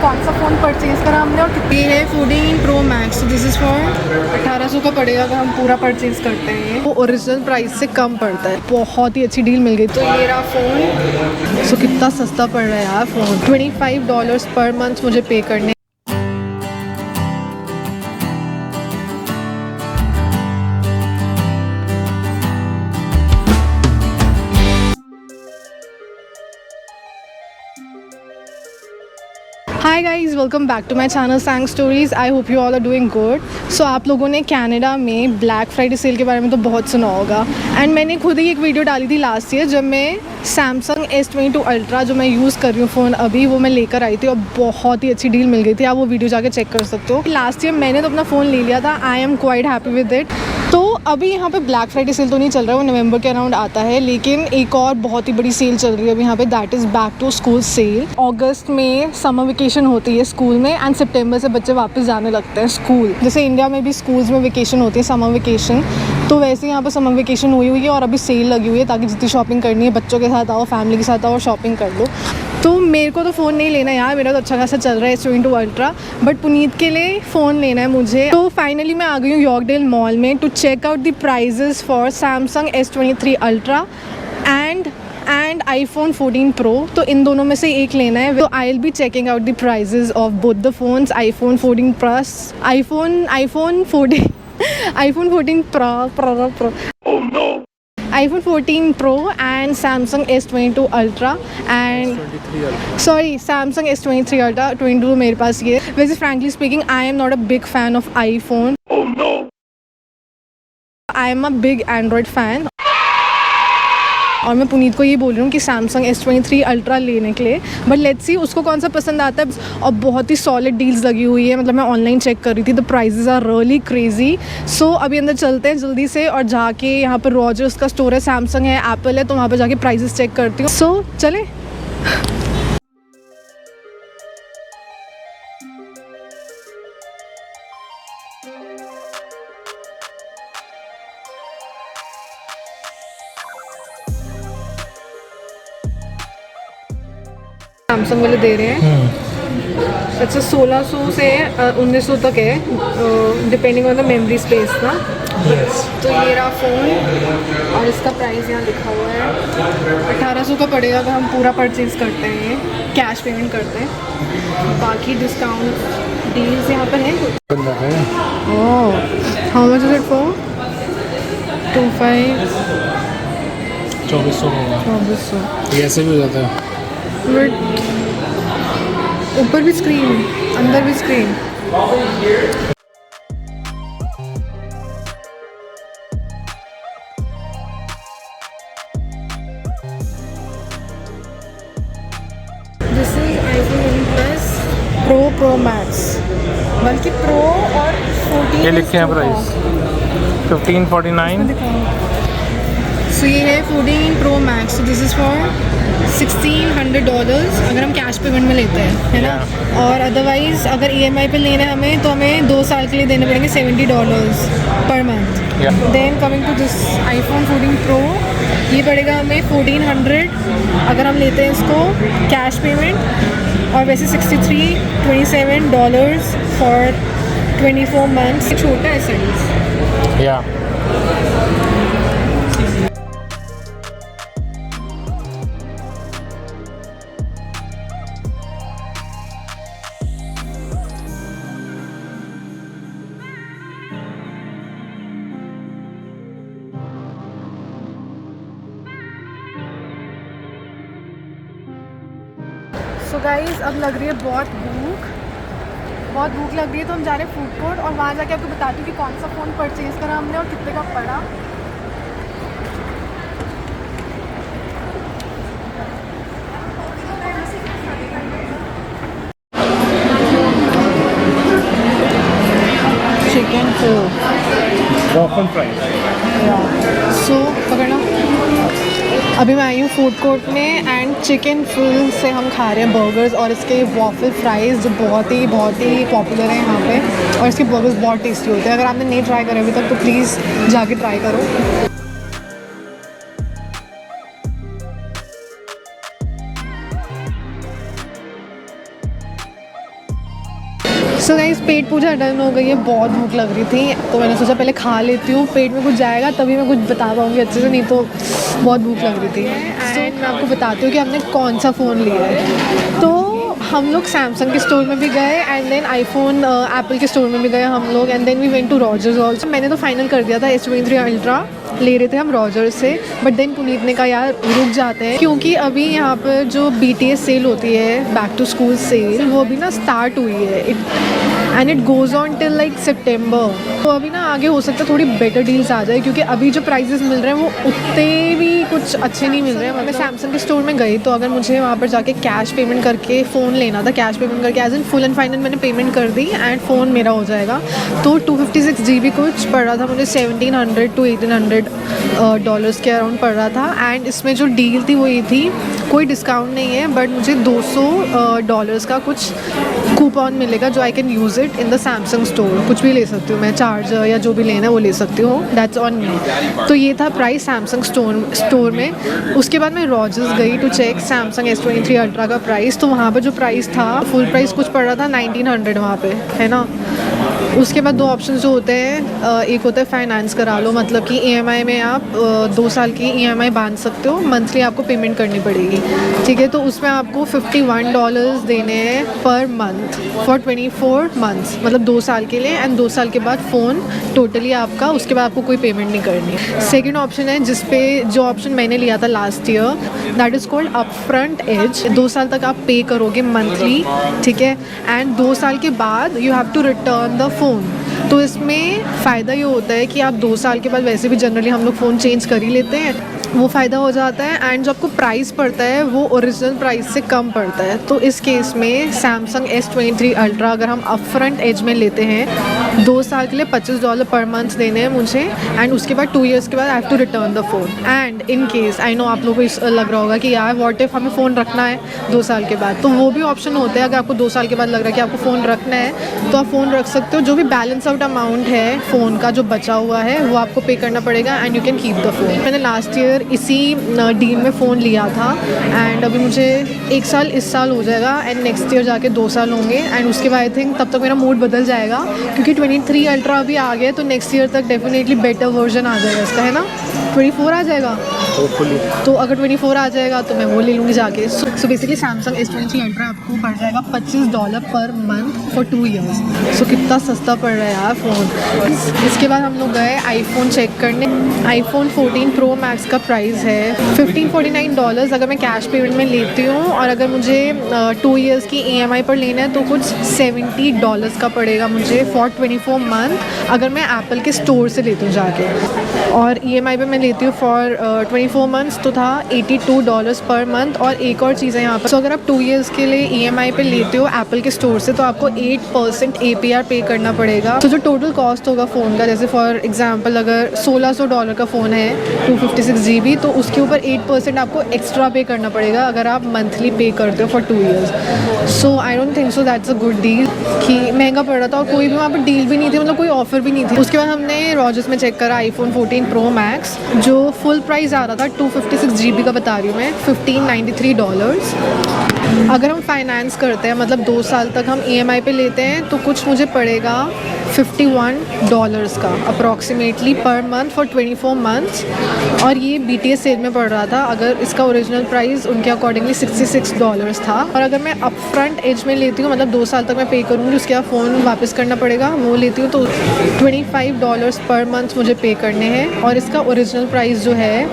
कौन सा phone purchase करा हमने और कितनी है 14 Pro Max। This is for 1800 का पड़ेगा अगर हम पूरा परचेज़ करते हैं। वो ओरिजिनल प्राइस से कम पड़ता है, बहुत ही अच्छी डील मिल गई। तो ये रहा फ़ोन। सो कितना सस्ता पड़ रहा है यार फ़ोन, $25 पर मंथ मुझे पे करने। Hi guys, welcome back to my channel sang stories. I hope you all are doing good. So आप लोगों ने कनाडा में ब्लैक फ्राइडे सेल के बारे में तो बहुत सुना होगा, एंड मैंने खुद ही एक वीडियो डाली थी लास्ट ईयर जब मैं सैमसंग S22 अल्ट्रा जो मैं यूज़ कर रही हूँ फ़ोन अभी, वो मैं लेकर आई थी और बहुत ही अच्छी डील मिल गई थी। आप वो वीडियो जाकर चेक कर सकते हो। लास्ट ईयर मैंने तो अपना फ़ोन ले लिया था। I am quite happy with it. तो अभी यहाँ पे ब्लैक फ्राइडे सेल तो नहीं चल रहा है, वो नवंबर के अराउंड आता है, लेकिन एक और बहुत ही बड़ी सेल चल रही है अभी यहाँ पे, that is back to school sale. अगस्त में समर वेकेशन होती है स्कूल में एंड सितंबर से बच्चे वापस जाने लगते हैं स्कूल। जैसे इंडिया में भी स्कूल्स में वेकेशन होती है, समर वेकेशन, तो वैसे यहाँ पर समर वेकेशन हुई है और अभी सेल लगी हुई है ताकि जितनी शॉपिंग करनी है बच्चों के साथ आओ, फैमिली के साथ आओ और शॉपिंग कर लो। तो मेरे को तो फ़ोन नहीं लेना यार, मेरा तो अच्छा खासा चल रहा है S22 अल्ट्रा, बट पुनीत के लिए फ़ोन लेना है मुझे। तो फाइनली मैं आ गई हूँ यॉर्कडेल मॉल में to check out the prices for Samsung S23 Ultra and iPhone 14 Pro। तो इन दोनों में से एक लेना है। तो I will be checking out the prices of both the phones, iPhone 14 Plus, iPhone 14 Pro, iPhone 14 Pro and Samsung S22 Ultra and Samsung S23 Ultra 22 मेरे पास ये। वैसे frankly speaking I am not a big fan of iPhone. I am a big Android fan. और मैं पुनीत को ये बोल रही हूँ कि Samsung S23 अल्ट्रा लेने के लिए, बट लेट्स सी उसको कौन सा पसंद आता है। और बहुत ही सॉलिड डील्स लगी हुई है, मतलब मैं ऑनलाइन चेक कर रही थी, the prices are really crazy. So अभी अंदर चलते हैं जल्दी से और जाके यहाँ पर रॉजर्स का स्टोर है, सैमसंग है, एप्पल है, तो वहाँ पर जाके प्राइजेस चेक करती हूँ। सो चले। सैमसंग वाले दे रहे हैं। अच्छा 1600 से 1900 तक है, depending on the memory space ना। तो ये रहा फ़ोन और इसका प्राइस यहाँ लिखा हुआ है 1800 का पड़ेगा अगर हम पूरा परचेज़ करते हैं, कैश पेमेंट करते हैं। बाकी डिस्काउंट डील्स यहाँ पर हैं कुछ। Oh, how much is it for 25? 2400 ये ऐसे भी हो जाता है। बट ऊपर भी स्क्रीन, अंदर भी screen. This is iPhone 11 Plus Pro Max, बल्कि Pro और 14 ये लिखे हैं प्राइस 1549। सो ये है 14 Pro Max। So this is for $1600 अगर हम कैश पेमेंट में लेते हैं, है ना। और अदरवाइज़ अगर EMI पे लेना है हमें तो हमें 2 साल के लिए देने पड़ेंगे $70 per month. Then coming to this iPhone 14 Pro, ये पड़ेगा हमें 1400 अगर हम लेते हैं इसको कैश पेमेंट, और वैसे $27 फॉर 24 मंथ्स। छोटा है साइज या सो गाइज़ अब लग रही है बहुत भूख लग रही है, तो हम जा रहे हैं फूड कोर्ट और वहाँ जाके आपको बताती हूँ कि कौन सा फ़ोन परचेज़ करा हमने और कितने का पड़ा। चिकन सो पकड़ना। अभी मैं आई हूँ फूड कोर्ट में एंड चिकन फिल से हम खा रहे हैं बर्गर्स और इसके वॉफल फ्राइज़ जो बहुत ही पॉपुलर है यहाँ पे, और इसके बर्गर्स बहुत टेस्टी होते हैं। अगर आपने नहीं ट्राई करे अभी तक तो प्लीज़ जाके ट्राई करो। सो गाइस पेट पूजा डन हो गई है, बहुत भूख लग रही थी तो मैंने सोचा पहले खा लेती हूँ, पेट में कुछ जाएगा तभी मैं कुछ बता पाऊँगी अच्छे से, नहीं तो बहुत भूख लग रही थी। एंड मैं आपको बताती हूँ कि हमने कौन सा फ़ोन लिया है। तो हम लोग सैमसंग के स्टोर में भी गए एंड देन आईफोन एप्पल के स्टोर में भी गए हम लोग, and then we went to Rogers also. मैंने तो फाइनल कर दिया था S23 अल्ट्रा ले रहे थे हम रॉजर्स से, बट देन पुनीत ने कहा यार रुक जाते हैं क्योंकि अभी यहाँ पर जो BTS सेल होती है, बैक टू स्कूल सेल, वो अभी ना स्टार्ट हुई है and it goes on till like सितंबर। तो अभी ना आगे हो सकता है थोड़ी बेटर डील्स आ जाए क्योंकि अभी जो प्राइजेस मिल रहे हैं वो उतने भी कुछ अच्छे नहीं मिल रहे हैं। मैं सैमसंग के स्टोर में गई तो अगर मुझे वहाँ पर जाके कैश पेमेंट करके फ़ोन लेना था, कैश पेमेंट करके as in full and final मैंने पेमेंट कर दी एंड फ़ोन मेरा हो जाएगा। तो 256 GB कुछ पड़ रहा था मुझे, 1700 to 1800 डॉलर्स के अराउंड पड़ रहा था। एंड इसमें जो डील थी वो ये थी, कोई डिस्काउंट नहीं है बट मुझे $200 का कुछ कूपन मिलेगा जो I can use it in the Samsung store. कुछ भी ले सकती हूँ मैं, चार्जर या जो भी लेना है वो ले सकती हूँ, दैट्स ऑन मी। तो ये था प्राइस सैमसंग स्टोर में। उसके बाद मैं रॉजर्स गई to check Samsung S23 Ultra का प्राइस। तो वहाँ पर जो प्राइस था, फुल प्राइस कुछ पड़ रहा था 1900 वहाँ पे, है ना। उसके बाद दो ऑप्शन जो होते हैं, एक होता है फाइनेंस करा लो, मतलब कि EMI में आप 2 साल की EMI बांध सकते हो, मंथली आपको पेमेंट करनी पड़ेगी, ठीक है। तो उसमें आपको $51 देने हैं पर मंथ फॉर 24 मंथ्स, मतलब 2 साल के लिए, एंड 2 साल के बाद फ़ोन टोटली आपका, उसके बाद आपको कोई पेमेंट नहीं करनी। सेकेंड ऑप्शन है जिसपे जो ऑप्शन मैंने लिया था last year, that is called upfront edge. 2 साल तक आप पे करोगे मंथली, ठीक है, एंड 2 साल के बाद you have to return the phone. तो इसमें फ़ायदा ये होता है कि आप 2 साल के बाद, वैसे भी जनरली हम लोग फ़ोन चेंज कर ही लेते हैं, वो फ़ायदा हो जाता है। एंड जो आपको प्राइस पड़ता है वो ओरिजिनल प्राइस से कम पड़ता है। तो इस केस में सैमसंग S23 अल्ट्रा अगर हम अपफ्रंट एज में लेते हैं, 2 साल के लिए $25 पर मंथ देने हैं मुझे, एंड उसके बाद 2 ईयर्स के बाद I have to return the phone. And in case I know आप लोगों को लग रहा होगा कि यार व्हाट इफ़ हमें फ़ोन रखना है 2 साल के बाद, तो वो भी ऑप्शन होता है। अगर आपको 2 साल के बाद लग रहा है कि आपको फ़ोन रखना है तो आप फ़ोन रख सकते हो। जो भी बैलेंस आउट अमाउंट है फ़ोन का जो बचा हुआ है वो आपको पे करना पड़ेगा and you can keep the phone. मैंने लास्ट ईयर इसी डील में फ़ोन लिया था एंड अभी मुझे 1 साल इस साल हो जाएगा एंड नेक्स्ट ईयर जाके 2 साल होंगे, एंड उसके बाद आई थिंक तब तक मेरा मूड बदल जाएगा क्योंकि 23 अल्ट्रा अभी आ गया, तो नेक्स्ट ईयर तक डेफिनेटली बेटर वर्जन आ जाएगा इसका, है ना। 24 आ जाएगा, तो अगर 24 आ जाएगा तो मैं वो ले लूँगी जाके। So basically Samsung S23 ultra आपको पड़ जाएगा $25 पर मंथ फॉर 2 ईयर्स। सो कितना सस्ता पड़ रहा है यार फ़ोन। इसके बाद हम लोग गए आईफोन चेक करने। आईफोन 14 प्रो मैक्स का प्राइस है $1549 अगर मैं कैश पेमेंट में लेती हूँ, और अगर मुझे 2 ईयर्स की EMI पर लेना है तो कुछ $70 का पड़ेगा मुझे फॉर 24 मंथ अगर मैं एप्पल के स्टोर से लेती हूँ जाके, और EMI पे मैं लेती हूँ फॉर 24 मंथ्स तो था $82 पर मंथ। और एक और चीज़ है यहाँ पर, सो अगर आप 2 ईयर्स के लिए EMI पे लेते हो एप्पल के स्टोर से तो आपको 8% APR पे करना पड़ेगा। तो जो टोटल कॉस्ट होगा फ़ोन का, जैसे फॉर एग्जांपल अगर $1600 का फ़ोन है 256 GB, तो उसके ऊपर 8% आपको एक्स्ट्रा पे करना पड़ेगा अगर आप मंथली पे करते हो for 2 years. So I don't think so that's a good deal कि महंगा पड़ रहा था और कोई भी वहाँ पर डील भी नहीं थी, मतलब कोई ऑफर भी नहीं थी। उसके बाद हमने रॉजर्स में चेक करा आईफोन 14 प्रो मैक्स, जो फुल प्राइस आ रहा था 256 GB का बता रही हूँ मैं, $1593। अगर हम फाइनेंस करते हैं, मतलब 2 साल तक हम EMI पे लेते हैं तो कुछ मुझे पड़ेगा $51 का approximately per month for 24 months, और ये BTS सेल में पड़ रहा था। अगर इसका ओरिजिनल प्राइस उनके अकॉर्डिंगली $66 था, और अगर मैं अपफ्रंट एज में लेती हूँ, मतलब 2 साल तक मैं पे करूँगी, उसके बाद फ़ोन वापस करना पड़ेगा, वो लेती हूँ तो $25 पर मंथ मुझे पे करने हैं, और इसका ओरिजिनल प्राइस जो है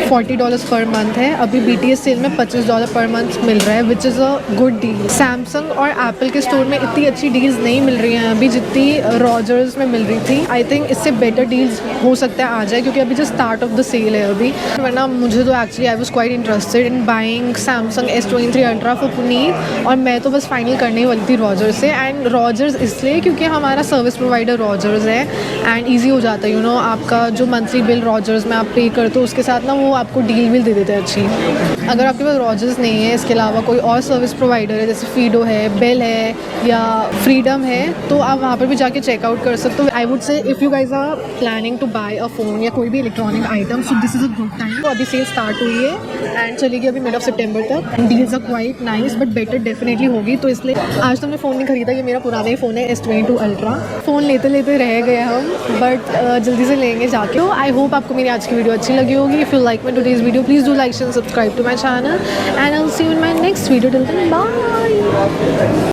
$40 पर मंथ है। अभी BTS सेल में $25 पर मंथ मिल रहा है, which is a good deal. Samsung और एप्पल के स्टोर में इतनी अच्छी डील्स नहीं मिल रही हैं अभी जितनी रॉजर्स में मिल रही थी। आई थिंक इससे बेटर डील्स हो सकता है आ जाए क्योंकि अभी जो स्टार्ट ऑफ द सेल है अभी, वरना मुझे तो actually I was quite interested in buying Samsung S23 ultra for Puneet, और मैं तो बस फाइनल करने वाली थी रॉजर्स से। एंड रॉजर्स इसलिए क्योंकि हमारा सर्विस प्रोवाइडर रॉजर्स है एंड ईजी हो जाता है, यू नो, आपका जो मंथली बिल रॉजर्स में आप पे करते हो उसके साथ ना वो आपको डील दे देते हैं अच्छी। अगर आपके पास रॉजर्स नहीं है, इसके अलावा कोई और सर्विस प्रोवाइडर है जैसे फीडो है, बेल है या फ्रीडम है, तो आप वहाँ पर भी जाके चेकआउट कर सकते हो। I would say if you guys are planning to buy a phone या कोई भी electronic item, so this is a good time. तो अभी सेल स्टार्ट हुई है एंड चलेगी अभी मिड ऑफ सितंबर तक। Deals are quite nice but better definitely होगी। तो इसलिए आज तो हमने फ़ोन नहीं खरीदा, ये मेरा पुराना ही फ़ोन है S22 Ultra। फ़ोन लेते लेते रह गए हम, बट जल्दी से लेंगे जाके। तो आई होप आपको मेरी आज की वीडियो अच्छी लगी होगी। If you like my today's video please do like and subscribe to my channel and I will see you in my next video. Till then bye.